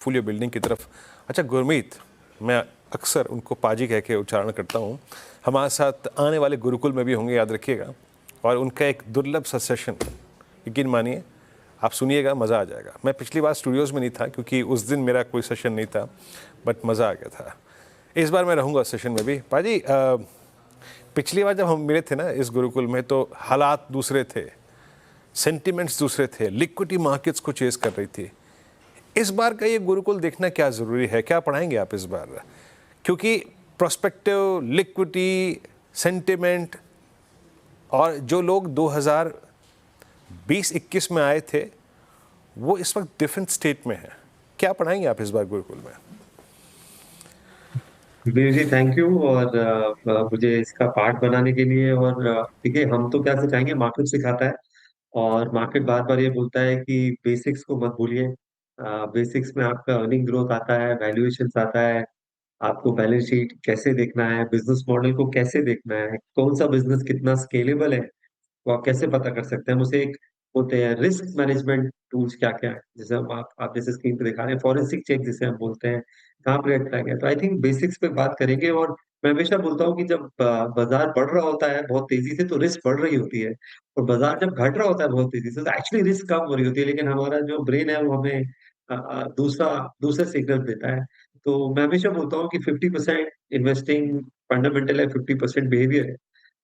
Fulio building की तरफ। अच्छा गुरमीत, मैं अक्सर उनको पाजी कह के उच्चारण करता हूँ, हमारे साथ आने वाले गुरुकुल में भी होंगे, याद रखिएगा। और उनका एक दुर्लभ सा सेशन, यकीन मानिए आप सुनिएगा, मज़ा आ जाएगा। मैं पिछली बार स्टूडियोज़ में नहीं था क्योंकि उस दिन मेरा कोई सेशन नहीं था, बट मज़ा आ गया था। इस बार मैं रहूँगा सेशन में भी। पाजी, पिछली बार जब हम मिले थे ना इस गुरुकुल में, तो हालात दूसरे थे, सेंटिमेंट्स दूसरे थे, लिक्विडिटी मार्केट्स को चेस कर रही थी। इस बार का ये गुरुकुल देखना क्या ज़रूरी है, क्या पढ़ाएंगे आप इस बार? क्योंकि प्रोस्पेक्टिव, लिक्विडिटी, सेंटिमेंट, और जो लोग 2020-21 में आए थे वो इस वक्त डिफरेंट स्टेट में हैं। क्या पढ़ाएंगे आप इस बार गुरुकुल में? Veer ji, thank you. और मुझे इसका पार्ट बनाने के लिए। और देखिए, हम तो क्या सिखाएंगे, मार्केट सिखाता है। और मार्केट बार बार ये बोलता है कि बेसिक्स को मत भूलिए। बेसिक्स में आपका अर्निंग ग्रोथ आता है, वैल्यूएशन आता है, आपको बैलेंस शीट कैसे देखना है, बिजनेस मॉडल को कैसे देखना है, कौन सा बिजनेस कितना स्केलेबल है, वो आप कैसे पता कर सकते हैं। उसे एक होते हैं रिस्क मैनेजमेंट टूल्स, क्या क्या है, जैसे हम आप जैसे स्क्रीन पे दिखा रहे हैं, फॉरेंसिक चेक जिसे हम बोलते हैं, कहाँ पे रेड फ्लैग है। तो आई थिंक बेसिक्स पे बात करेंगे। और मैं हमेशा बोलता हूँ कि जब बाजार बढ़ रहा होता है बहुत तेजी से, तो रिस्क बढ़ रही होती है। और बाजार जब घट रहा होता है बहुत तेजी से, तो एक्चुअली रिस्क कम हो रही होती है। लेकिन हमारा जो ब्रेन है वो हमें दूसरा दूसरे सिग्नल देता है। तो मैं हमेशा बोलता हूँ कि 50% इन्वेस्टिंग फंडामेंटल है, 50% बिहेवियर है।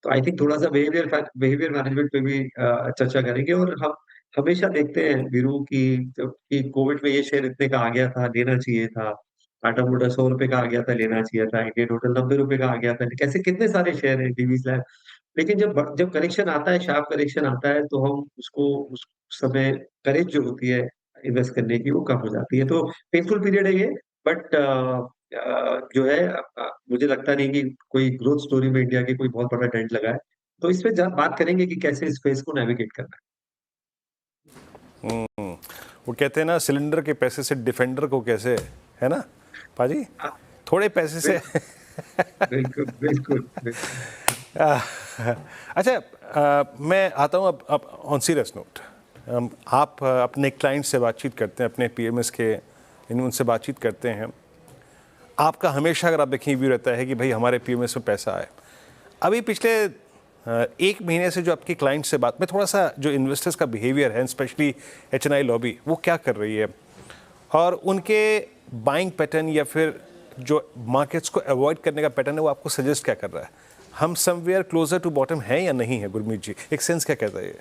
तो आई थिंक थोड़ा सा बिहेवियर मैनेजमेंट पे भी चर्चा करेंगे। और हम हमेशा देखते हैं वीरू की, जब कि कोविड में ये शेयर इतने का आ गया था, लेना चाहिए था। टाटा मोटर 100 रुपए का आ गया था, लेना चाहिए था। इंडियन होटल 90 रुपए का आ गया था। कैसे कितने सारे शेयर है, डीवी स्लैब। लेकिन जब जब करेक्शन आता है, शार्प करेक्शन आता है, तो हम उसको उस समय करेज जो होती है इन्वेस्ट करने की, वो कम हो जाती है। तो पेनफुल पीरियड है ये। बट जो है, मुझे लगता नहीं कि कोई ग्रोथ स्टोरी में इंडिया की कोई बहुत बड़ा डेंट लगा है। तो इस पे बात करेंगे कि कैसे इस फेज को नेविगेट करना वो कहते हैं ना, सिलेंडर के पैसे से डिफेंडर को कैसे, है ना पाजी, है। थोड़े पैसे से। बिल्कुल बिल्कुल बिल्कुल। अच्छा, मैं आता हूँ अब ऑन सीरियस नोट। आप अपने क्लाइंट से बातचीत करते हैं, अपने पीएमएस के इन उनसे बातचीत करते हैं। आपका हमेशा, अगर आप देखें, व्यू रहता है कि भाई हमारे पीएमएस में पैसा आए। अभी पिछले एक महीने से जो आपके क्लाइंट से बात में, थोड़ा सा जो इन्वेस्टर्स का बिहेवियर है, स्पेशली एचएनआई लॉबी, वो क्या कर रही है, और उनके बाइंग पैटर्न या फिर जो मार्केट्स को अवॉइड करने का पैटर्न है, वो आपको सजेस्ट क्या कर रहा है? हम समवेयर क्लोजर टू बॉटम है या नहीं है गुरमीत जी? एक सेंस क्या कहता है ये?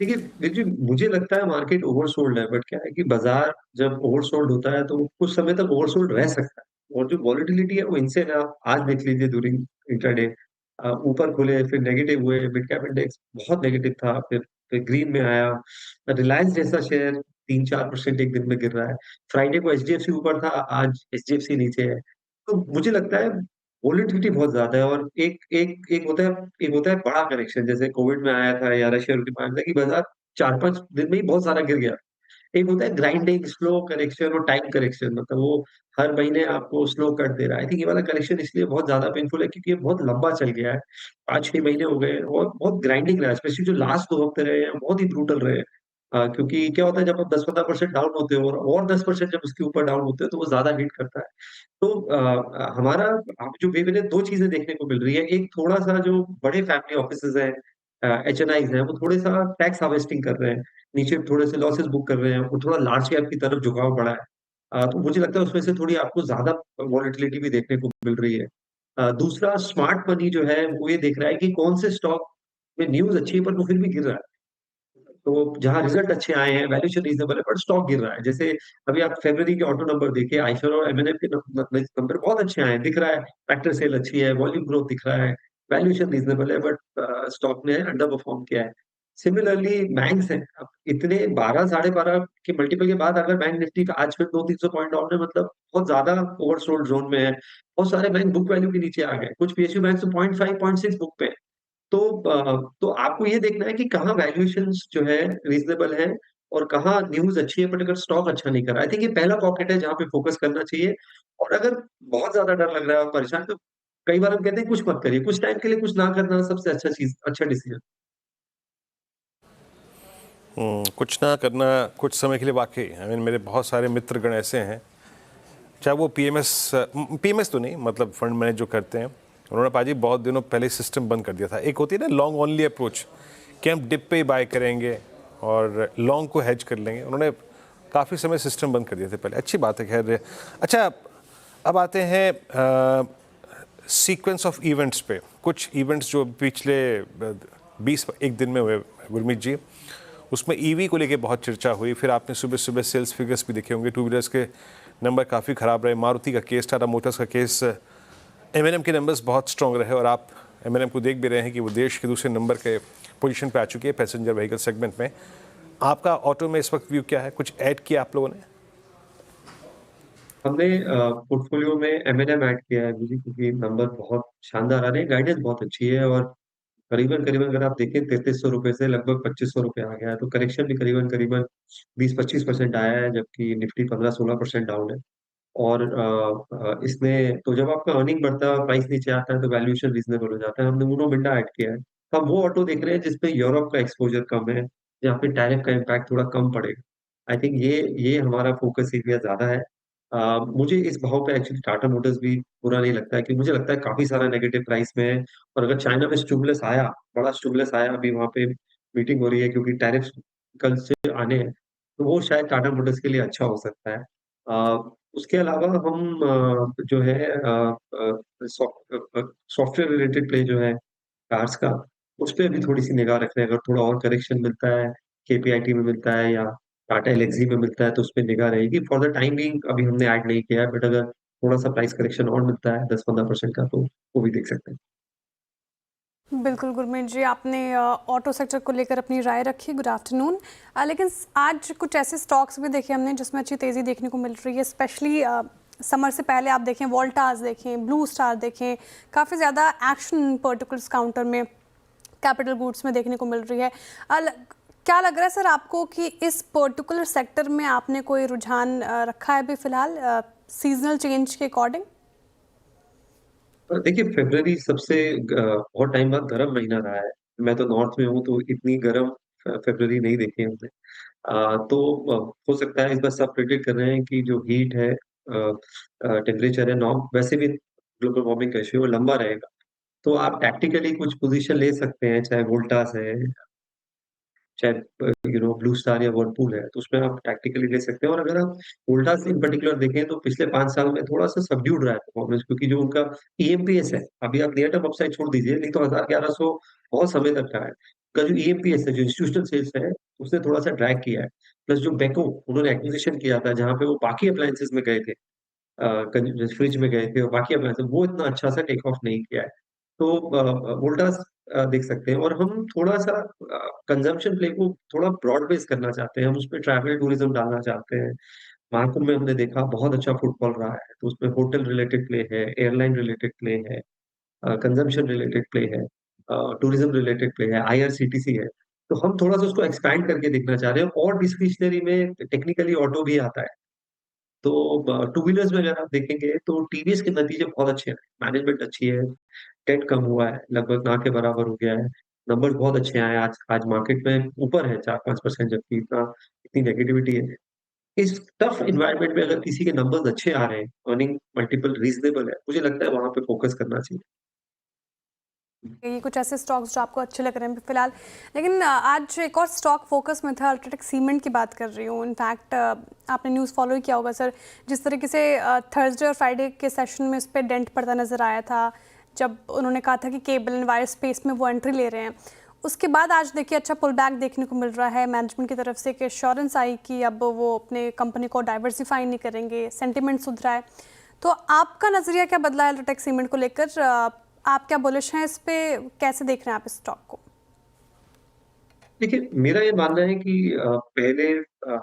देखिए देखिए, मुझे लगता है मार्केट ओवरसोल्ड है। बट क्या है कि बाजार जब ओवरसोल्ड होता है तो कुछ समय तक ओवरसोल्ड रह सकता है। और जो वॉलिटिलिटी है वो इनसे ना, आज देख लीजिए ड्यूरिंग इंट्राडे, ऊपर खुले, फिर नेगेटिव हुए, मिड कैप इंडेक्स बहुत नेगेटिव था, फिर ग्रीन में आया। रिलायंस जैसा शेयर 3-4% एक दिन में गिर रहा है। फ्राइडे को एचडीएफसी ऊपर था, आज एचडीएफसी नीचे है। तो मुझे लगता है वोलेटिलिटी बहुत ज्यादा है। और एक होता है बड़ा करेक्शन, जैसे कोविड में आया था, या रशिया यूक्रेन में आया था, कि बाजार 4-5 दिन में ही बहुत सारा गिर गया। एक होता है ग्राइंडिंग, स्लो करेक्शन और टाइम करेक्शन, मतलब वो हर महीने आपको स्लो कट दे रहा है। आई थिंक ये वाला करेक्शन इसलिए बहुत ज्यादा पेनफुल है क्योंकि ये बहुत लंबा चल गया है। 5-6 महीने हो गए और बहुत ग्राइंडिंग रहा है। स्पेशली जो लास्ट 2 हफ्ते रहे हैं बहुत ही ब्रूटल रहे हैं। क्योंकि क्या होता है, जब आप 10-15% डाउन होते हो और 10% जब उसके ऊपर डाउन होते हो, तो वो ज्यादा हिट करता है। तो हमारा हम जो वे मैंने 2 चीज़ें देखने को मिल रही है। एक थोड़ा-सा जो बड़े फैमिली ऑफिसेज़ हैं, एचएनआईज़ हैं, वो थोड़ा-सा टैक्स हार्वेस्टिंग कर रहे हैं। नीचे थोड़े से लॉसेस बुक कर रहे हैं, वो थोड़ा लार्ज कैप की तरफ झुकाव बढ़ा है। तो मुझे लगता है उसमें से थोड़ी आपको ज़्यादा वॉलेटिलिटी भी देखने को मिल रही है। दूसरा, स्मार्ट मनी जो है वो ये देख रहा है कि कौन से स्टॉक में न्यूज़ अच्छी है पर वो फिर भी गिर रहा है। तो जहाँ रिजल्ट अच्छे आए हैं, वैल्यूएशन रीज़नेबल है, बट स्टॉक गिर रहा है। जैसे अभी आप फरवरी के ऑटो नंबर देखिए, आइशर और एमएनएफ के नंबर बहुत अच्छे आए हैं, दिख रहा है फैक्टर सेल अच्छी है, वॉल्यूम ग्रोथ दिख रहा है, वैल्यूएशन रीज़नेबल है, बट स्टॉक ने अंडर परफॉर्म किया है। सिमिलरली बैंक्स हैं, अब इतने 12 साढ़े 12 के मल्टीपल के बाद अगर बैंक निफ्टी का आज फिर 200-300 पॉइंट डाउन है, मतलब बहुत ज्यादा ओवरसोल्ड जोन में है। बहुत सारे बैंक बुक वैल्यू के नीचे आ गए, कुछ पीएसयू बैंक तो 0.5 0.6 बुक पे है। तो तो आपको ये देखना है कि कहाँ वैल्यूएशंस जो है रीज़नेबल है और कहाँ न्यूज़ अच्छी है, बट अगर स्टॉक अच्छा नहीं कर रहा है। आई थिंक ये पहला पॉकेट है जहाँ पे फोकस करना चाहिए। और अगर बहुत ज़्यादा डर लग रहा है और परेशान, तो कई बार हम कहते हैं कुछ मत करिए, कुछ टाइम के लिए कुछ ना करना सबसे अच्छा डिसीजन। कुछ ना करना कुछ समय के लिए वाक़ई आई मीन मेरे बहुत सारे मित्रगण ऐसे हैं, चाहे वो पीएमएस तो नहीं मतलब फंड मैनेज जो करते हैं, उन्होंने पाजी बहुत दिनों पहले सिस्टम बंद कर दिया था। एक होती है ना लॉन्ग ओनली अप्रोच कि हम डिप पे ही बाय करेंगे और लॉन्ग को हेज कर लेंगे, उन्होंने काफ़ी समय सिस्टम बंद कर दिए थे पहले। अच्छी बात है खैर। अच्छा, अब आते हैं सीक्वेंस ऑफ इवेंट्स पे। कुछ इवेंट्स जो पिछले 20 दिन में हुए गुरमीत जी, उसमें ईवी को लेके बहुत चर्चा हुई। फिर आपने सुबह सुबह सेल्स फिगर्स भी देखे होंगे, टू व्हीलर्स के नंबर काफ़ी ख़राब रहे। मारुति का केस, टाटा मोटर्स का केस, एमएनएम के नंबर्स बहुत स्ट्रॉन्ग रहे और आप एमएनएम को देख भी रहे हैं कि वो देश के दूसरे नंबर के पोजीशन पे आ चुकी है पैसेंजर व्हीकल सेगमेंट में। आपका ऑटो में इस वक्त व्यू क्या है? कुछ ऐड किया आप लोगों ने? हमने पोर्टफोलियो में एम&एम ऐड किया है जी, क्योंकि नंबर बहुत शानदार आ रहे हैं, गाइडेंस बहुत अच्छी है और करीबन-करीबन अगर आप देखें 3300 रुपए से लगभग 2500 रुपए आ गया है, तो करेक्शन भी करीबन-करीबन 20-25% आया है, जबकि निफ्टी 15-16% डाउन है। और इसने तो जब आपका अर्निंग बढ़ता है, प्राइस नीचे आता है, तो वैल्यूएशन रीज़नेबल हो जाता है। हमने उनो मिंडा ऐड किया है। तो हम वो ऑटो देख रहे हैं जिसपे यूरोप का एक्सपोज़र कम है, जहाँ पे टैरिफ का इम्पैक्ट थोड़ा कम पड़ेगा। आई थिंक ये हमारा फ़ोकस एरिया ज़्यादा है। मुझे इस भाव पे एक्चुअली टाटा मोटर्स भी बुरा नहीं लगता है, क्योंकि मुझे लगता है काफ़ी सारा नेगेटिव प्राइस में है और अगर चाइना में स्टिमुलस आया, बड़ा स्टिमुलस आया, अभी वहाँ पे मीटिंग हो रही है क्योंकि टैरिफ्स कल से आने हैं, तो वो शायद टाटा मोटर्स के लिए अच्छा हो सकता है। उसके अलावा हम जो है सॉफ्टवेयर रिलेटेड प्ले जो है कार्स का, उसपे भी थोड़ी-सी निगाह रख रहे हैं। अगर थोड़ा और करेक्शन मिलता है, केपीआईटी में मिलता है या टाटा एल्क्सी में मिलता है, तो उसपे निगाह रहेगी। फॉर द टाइम बीइंग अभी हमने ऐड नहीं किया है, बट अगर थोड़ा-सा प्राइस करेक्शन और मिलता है 10-15% का, तो वो भी देख सकते हैं। बिल्कुल गुरमीत जी, आपने ऑटो सेक्टर को लेकर अपनी राय रखी। Good afternoon. लेकिन आज कुछ ऐसे स्टॉक्स भी देखे हमने जिसमें अच्छी तेज़ी देखने को मिल रही है, स्पेशली समर से पहले आप देखें वोल्टास देखें, ब्लू स्टार देखें, काफ़ी ज़्यादा एक्शन पर्टिकुलर्स काउंटर में, कैपिटल गुड्स में देखने को मिल रही है। क्या लग रहा है सर आपको कि इस पर्टिकुलर सेक्टर में आपने कोई रुझान रखा है अभी फ़िलहाल सीजनल चेंज के अकॉर्डिंग? देखिए, फ़रवरी सबसे बहुत टाइम बाद गर्म महीना रहा है। मैं तो नॉर्थ में हूँ, तो इतनी गर्म फ़रवरी नहीं देखी है हमने। तो हो सकता है इस बार सब प्रेडिक्ट कर रहे हैं कि जो हीट है, टेम्परेचर है, नॉर्म वैसे भी ग्लोबल वार्मिंग का इश्यू है, वो लंबा रहेगा। तो आप टैक्टिकली कुछ पोज़ीशन ले सकते हैं, चाहे वोल्टास है, चाहे ब्लू स्टार या व्हर्लपूल है, तो उसमें आप टैक्टिकली ले सकते हैं। और अगर आप वोल्टास इन पर्टिकुलर देखें, तो पिछले 5 साल में थोड़ा-सा सबड्यूड रहा है परफॉर्मेंस, क्योंकि जो उनका ईएमपीएस है, अभी आप नियर टर्म अपसाइड छोड़ दीजिए, नहीं तो 1100 बहुत समय तक रहा है। उसका जो ईएमपीएस है, जो इंस्टीट्यूशनल सेल्स है, उसने थोड़ा-सा ड्रैग किया है। प्लस जो बेको उन्होंने एक्विजिशन किया था, जहाँ पे वो बाकी अप्लायंसेस में गए थे, फ्रिज में गए थे और बाकी अप्लायंसेस, वो इतना अच्छा सा टेक ऑफ नहीं किया है। तो वोल्टास देख सकते हैं। और हम थोड़ा-सा कंजम्पशन प्ले को थोड़ा ब्रॉड बेस करना चाहते हैं, हम उसपे ट्रैवल टूरिज्म डालना चाहते हैं। महाकुंभ में हमने देखा बहुत अच्छा फुटफॉल रहा है, तो उसमें होटल रिलेटेड प्ले है, एयरलाइन रिलेटेड प्ले है, कंजम्पशन रिलेटेड प्ले है, टूरिज्म रिलेटेड प्ले है, आईआरसीटीसी है। तो हम थोड़ा-सा उसको एक्सपैंड करके देखना चाह रहे हैं और डिस्क्रिशनरी में टेक्निकली ऑटो भी आता है। तो टू व्हीलर्स में अगर आप देखेंगे तो टीवीएस के नतीजे बहुत अच्छे हैं, मैनेजमेंट अच्छी है, डेट कम हुआ है, लगभग ना के बराबर हो गया है। नंबर्स बहुत अच्छे आए हैं, आज आज मार्केट में ऊपर है 4-5%, जबकि इतनी नेगेटिविटी है। इस टफ एनवायरनमेंट में अगर किसी के नंबर्स अच्छे आ रहे हैं, अर्निंग मल्टीपल रीज़नेबल है, मुझे लगता है वहाँ पे फोकस करना चाहिए। ये कुछ ऐसे स्टॉक्स जो आपको अच्छे लग रहे हैं फिलहाल। लेकिन आज एक और स्टॉक फोकस में था, अल्ट्राटेक सीमेंट की बात कर रही हूँ। इनफैक्ट आपने न्यूज़ फॉलो ही किया होगा सर, जिस तरीके से थर्सडे और फ्राइडे के सेशन में उस पर डेंट पड़ता नज़र आया था, जब उन्होंने कहा था कि केबल एंड वायर स्पेस में वो एंट्री ले रहे हैं। उसके बाद आज देखिए अच्छा पुल बैक देखने को मिल रहा है। मैनेजमेंट की तरफ से एक एश्योरेंस आई कि अब वो अपने कंपनी को डाइवर्सिफाई नहीं करेंगे, सेंटिमेंट सुधरा है। तो आपका नज़रिया क्या बदला है अल्ट्राटेक सीमेंट को लेकर? आप क्या बुलिश हैं इस पे, कैसे देख रहे हैं आप इस स्टॉक को? देखिए, मेरा ये मानना है कि पहले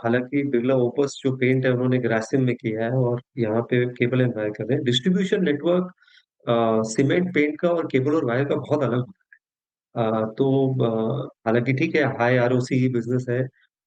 हालाँकि बिरला ओपस जो पेंट है उन्होंने ग्रासिम में किया है और यहाँ पे केबल एंड वायर कर रहे हैं। डिस्ट्रीब्यूशन नेटवर्क सीमेंट, पेंट का और केबल और वायर का बहुत अलग होता है। तो हालाँकि ठीक है, हाई आरओसी बिज़नेस है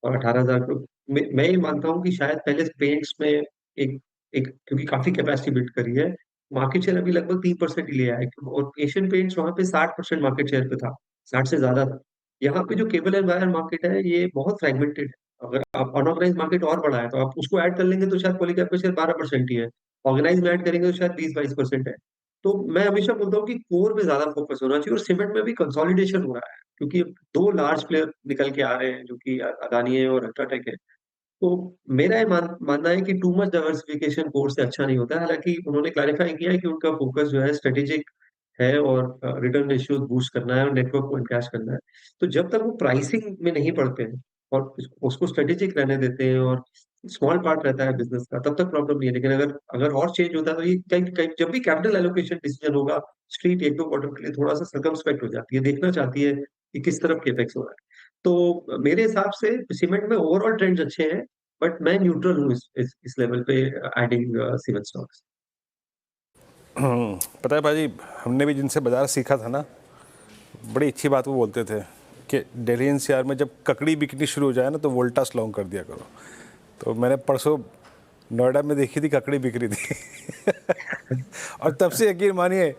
और 18,000 मैं ये मानता हूँ कि शायद पहले पेंट्स में एक एक क्योंकि काफ़ी कैपेसिटी बिल्ड करी है, मार्केट शेयर अभी लगभग 3% ही लिया है और एशियन पेंट्स वहाँ पे 60% मार्केट शेयर पे था, 60 से ज़्यादा था। यहाँ पे जो केबल एंड वायर मार्केट है, ये बहुत फ्रेगमेंटेड है। अगर आप अनऑर्गेनाइज्ड मार्केट और बड़ा है, तो आप उसको ऐड कर लेंगे तो शायद पॉलीकैब का शेयर 12% ही है। ऑर्गेनाइज्ड में ऐड करेंगे तो शायद 20-22% है। तो मैं हमेशा बोलता हूँ कि कोर पे ज़्यादा फोकस होना चाहिए और सीमेंट में भी कंसोलिडेशन हो रहा है, क्योंकि अब 2 लार्ज प्लेयर निकल के आ रहे हैं, जो कि अदानी है और अल्ट्राटेक है। तो मेरा ये मानना है कि टू मच डाइवर्सिफिकेशन कोर से अच्छा नहीं होता है। हालाँकि उन्होंने क्लैरिफाई किया है कि उनका फोकस जो है स्ट्रेटेजिक है और रिटर्न रेशियोज बूस्ट करना है और नेटवर्क को एनकैश करना है। तो जब तक वो प्राइसिंग में नहीं पड़ते हैं और उसको स्ट्रेटेजिक रहने देते हैं और स्मॉल पार्ट रहता है बिज़नेस का, तब तक प्रॉब्लम नहीं है। लेकिन अगर अगर और चेंज होता है, तो ये कहीं कहीं जब भी कैपिटल एलोकेशन डिसीजन होगा, स्ट्रीट 1-2 क्वार्टर के लिए थोड़ा-सा सर्कमस्पेक्ट हो जाती है, देखना चाहती है कि किस तरफ कैपेक्स हो रहा है। तो मेरे हिसाब से सीमेंट में ओवरऑल ट्रेंड्स अच्छे हैं, बट मैं न्यूट्रल हूँ इस लेवल पे एडिंग सीमेंट स्टॉक्स। पता है भाजी, हमने भी जिनसे बाजार सीखा था ना, बड़ी अच्छी बात वो बोलते थे कि दिल्ली एनसीआर में जब ककड़ी बिकनी शुरू हो जाए ना, तो वोल्टास लॉन्ग कर दिया करो। तो मैंने परसों नोएडा में देखी थी, ककड़ी बिक रही थी और तब से यकीन मानिए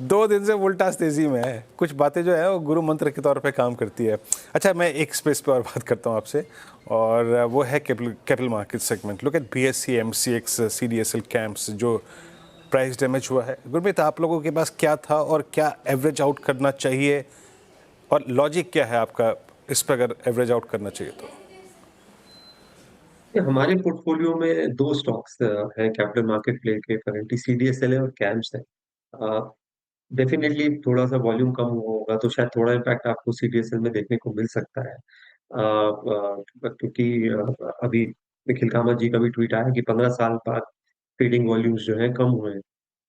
2 दिन से वोल्टास तेज़ी में है। कुछ बातें जो है वो गुरु मंत्र के तौर पे काम करती है। अच्छा, मैं एक स्पेस पे और बात करता हूँ आपसे, और वो है capital market segment. Look at BSE, MCX, CDSL, camps जो प्राइस डैमेज हुआ है। गुरमीत, आप लोगों के पास क्या था और क्या एवरेज आउट करना चाहिए, और लॉजिक क्या है आपका इस पर अगर एवरेज आउट करना चाहिए तो? हमारे पोर्टफोलियो में 2 स्टॉक्स हैं कैपिटल मार्केट प्ले के करंटली, सीडीएसएल है और कैम्स है। डेफिनेटली थोड़ा-सा वॉल्यूम कम हुआ होगा, तो शायद थोड़ा इम्पैक्ट आपको सीडीएसएल में देखने को मिल सकता है। क्योंकि अभी निखिल कामत जी का भी ट्वीट आया कि 15 साल बाद ट्रेडिंग वॉल्यूम्स जो है कम हुए हैं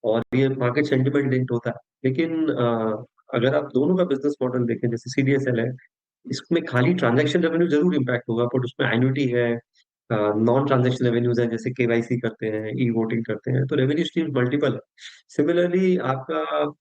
और ये मार्केट सेंटिमेंट लिंक्ड होता है। लेकिन अगर आप दोनों का बिज़नेस मॉडल देखें, जैसे सीडीएसएल है, इसमें खाली ट्रांजैक्शन रेवेन्यू ज़रूर इम्पैक्ट होगा, बट उसमें एन्युटी है, नॉन ट्रांजैक्शन रेवेन्यूज़ हैं, जैसे केवाईसी करते हैं, ई-वोटिंग करते हैं, तो रेवेन्यू स्ट्रीम्स मल्टीपल है। सिमिलरली आपका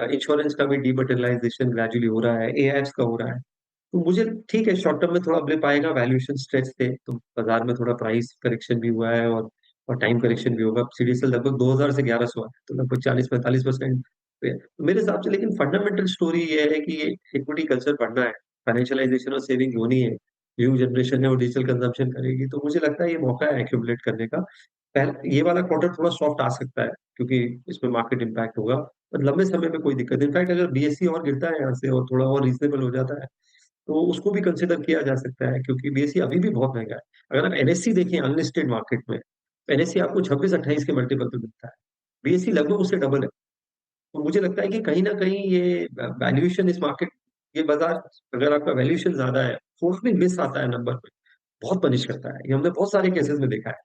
इंश्योरेंस का भी डीमैटेरियलाइज़ेशन ग्रेजुअली हो रहा है, एआईएफ्स का हो रहा है। तो मुझे ठीक है, शॉर्ट टर्म में थोड़ा ब्लिप आएगा, वैल्यूएशन स्ट्रेच थे, तो बाजार में थोड़ा प्राइस करेक्शन भी हुआ है और टाइम करेक्शन भी होगा। सीडीएसएल लगभग 2000 से 1100 है, तो लगभग 40-45% पे है। तो मेरे हिसाब से लेकिन फंडामेंटल स्टोरी ये है कि ये इक्विटी कल्चर बढ़ना है, फाइनेंशियलाइजेशन और सेविंग होनी है, न्यू जनरेशन है वो डिजिटल कंजम्पशन करेगी, तो मुझे लगता है ये मौका है एक्यूमुलेट करने का। ये वाला क्वार्टर थोड़ा सॉफ्ट आ सकता है, क्योंकि इसमें मार्केट इम्पैक्ट होगा, पर लंबे समय में कोई दिक्कत नहीं। इनफैक्ट अगर बीएसई और गिरता है यहाँ से और थोड़ा और रीजनेबल हो जाता है, तो उसको भी कंसिडर किया जा सकता है, क्योंकि बीएसई अभी भी बहुत महँगा है। अगर आप एनएससी देखें अनलिस्टेड मार्केट में, तो एनएससी आपको 26-28 के मल्टीपल पे मिलता है। बीएसई लगभग उससे डबल है। तो मुझे लगता है कि कहीं न कहीं ये वैल्यूएशन इस मार्केट, ये बाज़ार, अगर आपका वैल्यूएशन ज़्यादा है, थोड़ा भी मिस आता है नंबर में, बहुत पनिश करता है। ये हमने बहुत सारे केसेज़ में देखा है।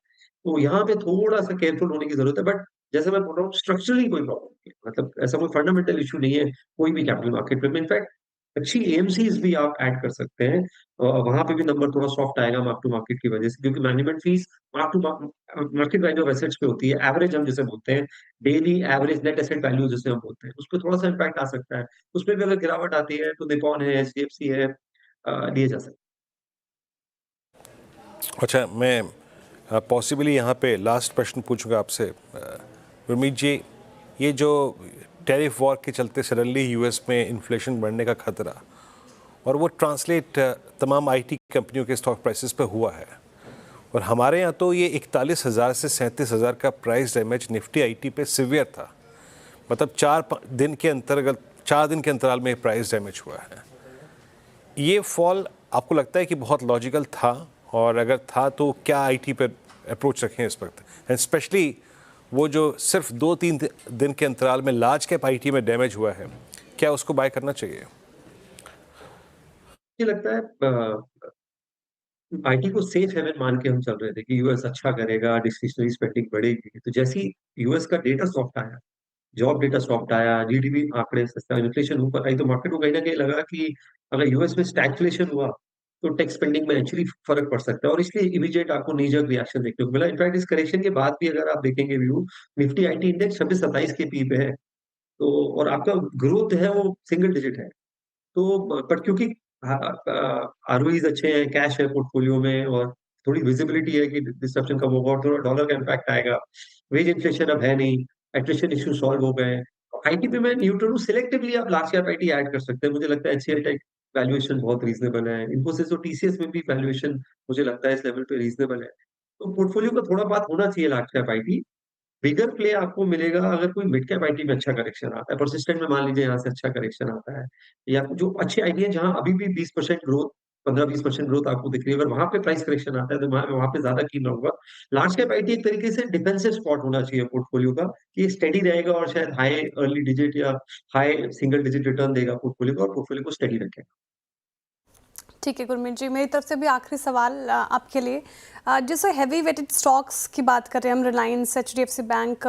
तो यहाँ पे थोड़ा-सा केयरफुल होने की ज़रूरत है, बट जैसे मैं बोल रहा हूँ, स्ट्रक्चरली कोई प्रॉब्लम नहीं है। मतलब ऐसा कोई फंडामेंटल इश्यू नहीं है, कोई भी कैपिटल मार्केट में। इनफैक्ट अच्छी एएमसीज़ भी आप ऐड कर सकते हैं। वहाँ पे भी नंबर थोड़ा सॉफ्ट आएगा मार्क टू मार्केट की वजह से, क्योंकि management fees mark to market value of assets पे होती है। एवरेज हम जिसे बोलते हैं, daily average net asset value जिसे हम बोलते हैं, उसपे थोड़ा-सा इम्पैक्ट आ सकता है। उसमें भी अगर गिरावट आती है, तो निप्पॉन है, एचडीएफसी है, लिए जा सकते अच्छा, मैं पॉसिबली यहाँ पे लास्ट प्रश्न पूछूंगा आपसे। गुरमीत जी, ये जो टैरिफ वॉर के चलते सडनली यूएस में इन्फ्लेशन बढ़ने का खतरा, और वो ट्रांसलेट तमाम आईटी कंपनियों के स्टॉक प्राइसेस पे हुआ है, और हमारे यहाँ तो ये 41,000 से 37,000 का प्राइस डैमेज निफ्टी आईटी पे सिवियर था। मतलब 4 दिन के अंतर्गत 4 दिन के अंतराल में प्राइस डैमेज हुआ है। ये फॉल आपको लगता है कि बहुत लॉजिकल था, और अगर था तो क्या आईटी पर अप्रोच रखें इस वक्त, एंड स्पेशली वो जो सिर्फ 2-3 दिन के अंतराल में लार्ज कैप आईटी में डैमेज हुआ है, क्या उसको बाय करना चाहिए? हैं। मुझे लगता है आईटी को सेफ हेवन मान के हम चल रहे थे कि यूएस अच्छा करेगा, डिस्क्रिशनरी स्पेंडिंग बढ़ेगी। तो जैसे ही यूएस का डेटा सॉफ्ट आया, जॉब डेटा सॉफ्ट आया, जीडीपी आंकड़े सस्ता, इन्फ्लेशन ऊपर आई, तो मार्केट को कहीं न कहीं लगा कि अगर यूएस में स्टैगफ्लेशन हुआ, तो टेक स्पेंडिंग में एक्चुअली फ़र्क पड़ सकता है, और इसलिए इमीडिएट आपको नी जर्क रिएक्शन देखने को मिला। इनफैक्ट इस करेक्शन के बाद भी अगर आप देखेंगे व्यू, निफ्टी आईटी इंडेक्स 26-27 के पी पे है। तो और आपका ग्रोथ है वो सिंगल डिजिट है। तो बट क्योंकि आरओईज़ अच्छे हैं, कैश है पोर्टफोलियो में और थोड़ी विजिबिलिटी है कि डिसरप्शन कम होगा और थोड़ा डॉलर का इम्पैक्ट आएगा। वेज इन्फ्लेशन अब है नहीं, एट्रिशन इश्यू सॉल्व हो गए हैं। आईटी पे मैं न्यूट्रल हूँ, सिलेक्टिवली आप लार्ज कैप आईटी ऐड कर सकते हैं। मुझे लगता है एचसीएल टेक वैल्यूएशन बहुत रीजनेबल है। इन्फोसिस और टीसीएस में भी वैल्यूएशन मुझे लगता है इस लेवल पे रीजनेबल है। तो पोर्टफोलियो का थोड़ा बहुत होना चाहिए large cap IT. Bigger play आपको मिलेगा अगर कोई मिड कैप आईटी में अच्छा करेक्शन आता है, परसिस्टेंट में मान लीजिए यहाँ से अच्छा करेक्शन आता है, या जो अच्छे आईटी है जहाँ अभी भी 20% ग्रोथ, 15-20% ग्रोथ आपको दिख रही है, अगर वहां पे प्राइस करेक्शन आता है तो मैं वहां पे ज्यादा कीन रहूंगा। लार्ज कैप आईटी एक तरीके से डिफेंसिव स्पॉट होना चाहिए पोर्टफोलियो का, कि ये स्टेडी रहेगा और शायद हाई अर्ली डिजिट या हाई सिंगल डिजिट रिटर्न देगा पोर्टफोलियो को, और पोर्टफोलियो को स्टेडी रखेगा। ठीक है गुरमीत जी, मेरी तरफ से भी आखिरी सवाल आपके लिए। जैसे हैवी वेटेड स्टॉक्स की बात कर रहे हैं हम, रिलायंस, एचडीएफसी बैंक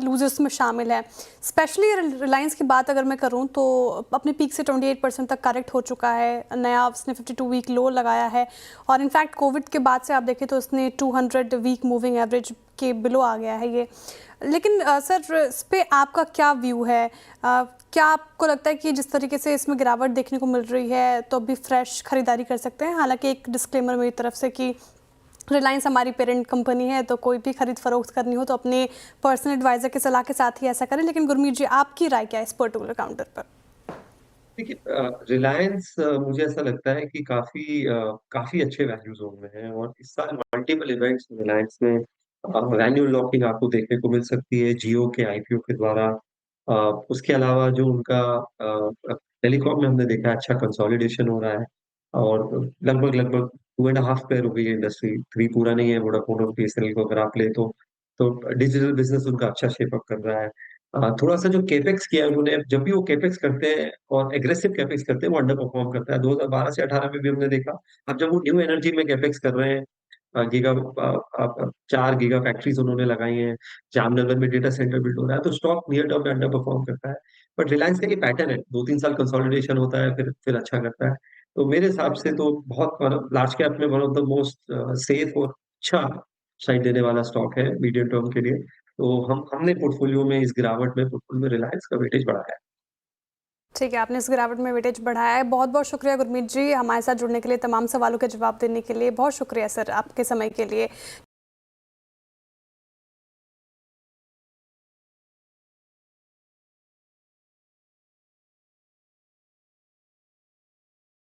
लूजर्स में शामिल है। स्पेशली रिलायंस की बात अगर मैं करूं तो अपने पीक से 28% तक करेक्ट हो चुका है, नया उसने 52 वीक लो लगाया है, और इनफैक्ट कोविड के बाद से आप देखें तो उसने 200 वीक मूविंग एवरेज के बिलो आ गया है ये। लेकिन सर, इस पे आपका क्या व्यू है? क्या आपको लगता है कि जिस तरीके से इसमें गिरावट देखने को मिल रही है तो अभी फ्रेश खरीदारी कर सकते हैं? हालांकि एक डिस्क्लेमर मेरी तरफ से कि रिलायंस हमारी पेरेंट कंपनी है, तो कोई भी खरीद फरोख्त करनी हो तो अपने पर्सनल एडवाइजर की सलाह के साथ ही ऐसा करें। लेकिन गुरमीत जी, आपकी राय क्या है इस पर्टिकुलर काउंटर पर? देखिए, रिलायंस मुझे ऐसा लगता है कि काफी अच्छे वैल्यू जोन में है, और इस साल मल्टीपल इवेंट्स रिलायंस में वैल्यू लॉकिंग आपको देखने को मिल सकती है जियो के आईपीओ के द्वारा। अ, उसके अलावा जो उनका टेलीकॉम में हमने देखा है अच्छा कंसोलिडेशन हो रहा है, और लगभग लगभग 2.5 पेयर हो गई है इंडस्ट्री, 3 पूरा नहीं है वोडाफोन और बीएसएनएल को अगर आप ले तो डिजिटल बिजनेस उनका अच्छा शेप अप कर रहा है। थोड़ा सा जो केपेक्स किया है उन्होंने, जब भी वो केपेक्स करते हैं और एग्रेसिव केपेक्स करते हैं वो अंडर परफॉर्म करता है। 2012 से 18 में भी हमने देखा। अब जब वो न्यू एनर्जी में केपेक्स कर रहे हैं, 4 गीगा फैक्ट्रीज उन्होंने लगाई हैं, जामनगर में डेटा सेंटर बिल्ड हो रहा है, तो स्टॉक नियर टर्म में अंडर परफॉर्म करता है। बट रिलायंस का ये पैटर्न है, 2-3 साल कंसोलिडेशन होता है, फिर अच्छा करता है। तो मेरे हिसाब से तो बहुत लार्ज कैप में one of the most safe और अच्छा साइड देने वाला स्टॉक है मीडियम टर्म के लिए। तो हमने पोर्टफोलियो में इस गिरावट में पोर्टफोलियो में रिलायंस का वेटेज बढ़ाया है। ठीक है, आपने इस गिरावट में वेटेज बढ़ाया है। बहुत बहुत शुक्रिया गुरमीत जी, हमारे साथ जुड़ने के लिए, तमाम सवालों के जवाब देने के लिए। बहुत शुक्रिया सर आपके समय के लिए।